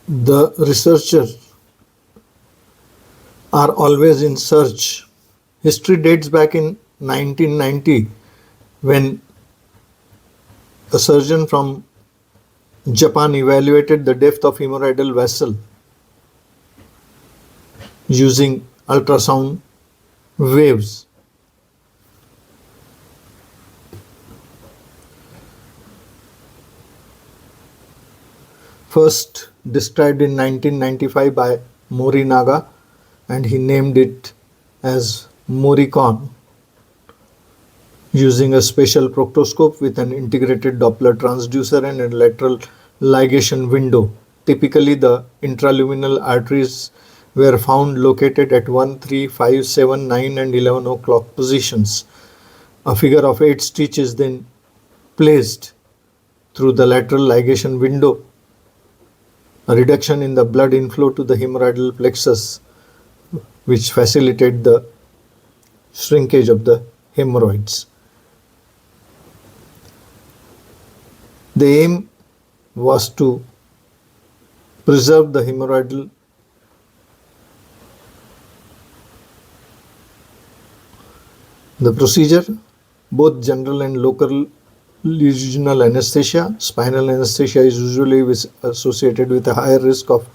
The researchers are always in search. History dates back in 1990 when a surgeon from Japan evaluated the depth of hemorrhoidal vessel using ultrasound waves. First described in 1995 by Morinaga, and he named it as Moricon, using a special proctoscope with an integrated Doppler transducer and a lateral ligation window. Typically, the intraluminal arteries were found located at 1, 3, 5, 7, 9 and 11 o'clock positions. A figure of 8 stitch is then placed through the lateral ligation window. A reduction in the blood inflow to the hemorrhoidal plexus, which facilitate the shrinkage of the hemorrhoids. The aim was to preserve the hemorrhoidal the procedure, both general and local regional anesthesia. Spinal anesthesia is usually associated with a higher risk of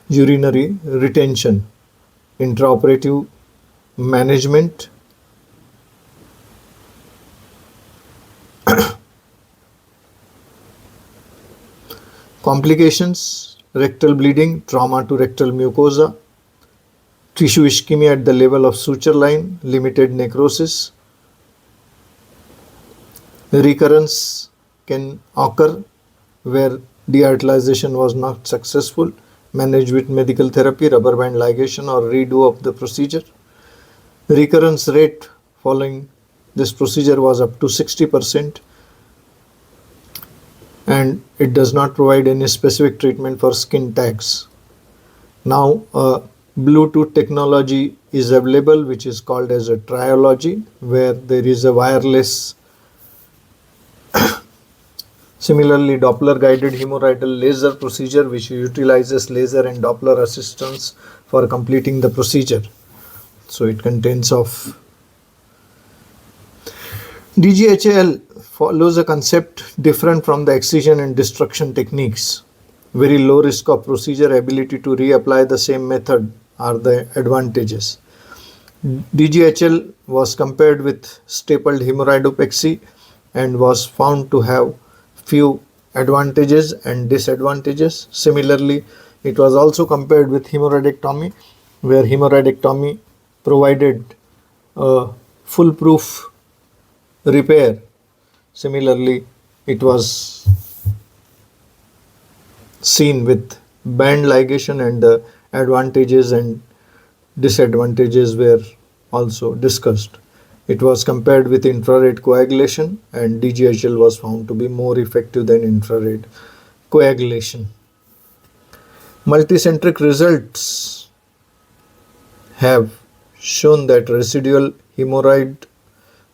urinary retention. Intraoperative management, complications, rectal bleeding, trauma to rectal mucosa, tissue ischemia at the level of suture line, limited necrosis. Recurrence can occur where dearterization was not successful, managed with medical therapy, rubber band ligation or redo of the procedure. Recurrence rate following this procedure was up to 60%, and it does not provide any specific treatment for skin tags. Now Bluetooth technology is available, which is called as a triology, where there is a wireless. Similarly, Doppler guided hemorrhoidal laser procedure, which utilizes laser and Doppler assistance for completing the procedure. So it contains of DGHAL follows a concept different from the excision and destruction techniques. Very low risk of procedure, ability to reapply the same method are the advantages. DGHAL was compared with stapled hemorrhoidopexy and was found to have few advantages and disadvantages. Similarly, it was also compared with hemorrhoidectomy, where hemorrhoidectomy provided a foolproof repair. Similarly, it was seen with band ligation, and the advantages and disadvantages were also discussed. It was compared with infrared coagulation, and DGHL was found to be more effective than infrared coagulation. Multicentric results have shown that residual hemorrhoid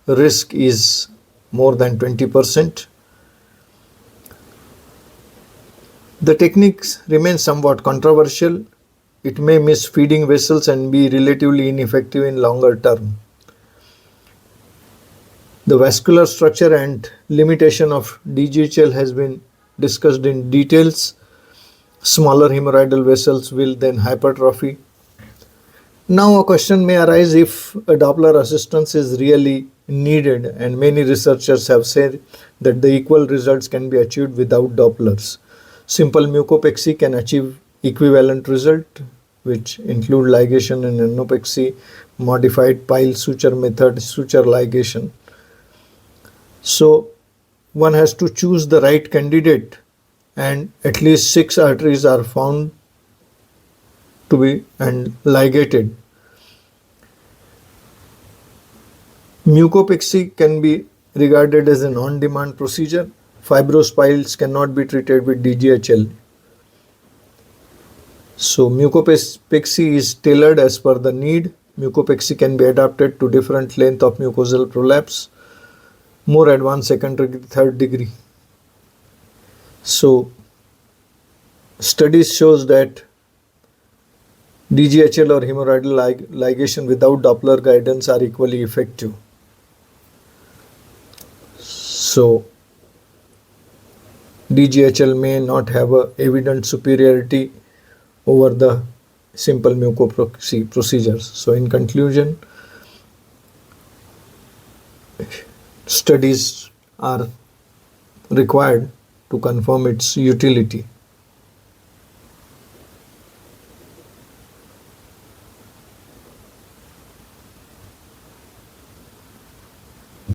risk is more than 20%. The techniques remain somewhat controversial. It may miss feeding vessels and be relatively ineffective in longer term. The vascular structure and limitation of DGHL has been discussed in details. Smaller hemorrhoidal vessels will then hypertrophy. Now a question may arise if a Doppler assistance is really needed, and many researchers have said that the equal results can be achieved without Dopplers. Simple mucopexy can achieve equivalent result, which include ligation and anopexy, modified pile suture method, suture ligation. So one has to choose the right candidate, and at least 6 arteries are found to be and ligated. Mucopexy can be regarded as an on-demand procedure. Fibrous piles cannot be treated with DGHL. So mucopexy is tailored as per the need. Mucopexy can be adapted to different length of mucosal prolapse, more advanced second degree, third degree. So Studies shows that DGHL or hemorrhoidal ligation without Doppler guidance are equally effective. So DGHL may not have a evident superiority over the simple mucoproxy procedures. So in conclusion, studies are required to confirm its utility.